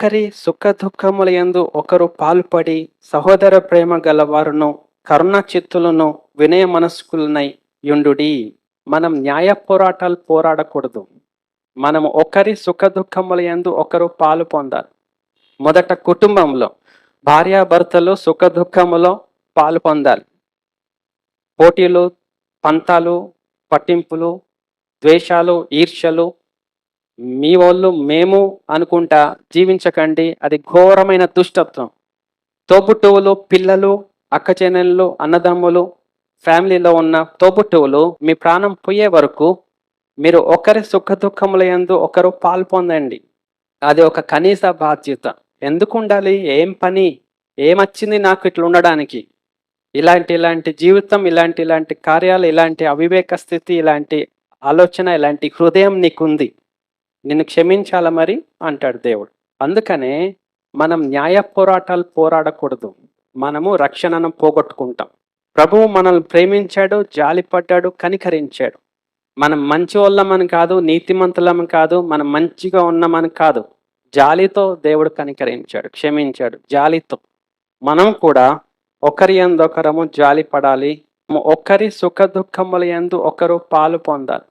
ఒకరి సుఖ దుఃఖముల యందు ఒకరు పాలుపడి సహోదర ప్రేమ గలవారును కరుణ చిత్తులను వినయ మనస్కులనై యుండుడి. మనం న్యాయ పోరాటాలు పోరాడకూడదు. మనం ఒకరి సుఖ దుఃఖముల యందు ఒకరు పాలు పొందాలి. మొదట కుటుంబంలో భార్యాభర్తలు సుఖ దుఃఖములో పాలు పొందాలి. పోటీలు, పంతాలు, పట్టింపులు, ద్వేషాలు, ఈర్ష్యలు, మీ వాళ్ళు మేము అనుకుంటా జీవించకండి. అది ఘోరమైన దుష్టత్వం. తోబుట్టువులు, పిల్లలు, అక్కచెల్లెళ్ళు, అన్నదమ్ములు, ఫ్యామిలీలో ఉన్న తోబుట్టువులు మీ ప్రాణం పోయే వరకు మీరు ఒకరి సుఖ దుఃఖముల యందు ఒకరు పాలు పొందండి. అది ఒక కనీస బాధ్యత. ఎందుకు ఉండాలి? ఏం పని? ఏమొచ్చింది నాకు ఇట్లా ఉండడానికి? ఇలాంటి జీవితం, ఇలాంటి కార్యాలు, ఇలాంటి అవివేక స్థితి, ఇలాంటి ఆలోచన, ఇలాంటి హృదయం నీకుంది. నిన్ను క్షమించాలా మరి అంటాడు దేవుడు. అందుకనే మనం న్యాయ పోరాటాలు పోరాడకూడదు. మనము రక్షణను పోగొట్టుకుంటాం. ప్రభువు మనల్ని ప్రేమించాడు, జాలిపడ్డాడు, కనికరించాడు. మనం మంచి వాళ్ళమని కాదు, నీతిమంతులమని కాదు, మనం మంచిగా ఉన్నామని కాదు. జాలితో దేవుడు కనికరించాడు, క్షమించాడు. జాలితో మనం కూడా ఒకరి యందు ఒకరము జాలి పడాలి. ఒకరి సుఖ దుఃఖముల యందు ఒకరు పాలు పొందాలి.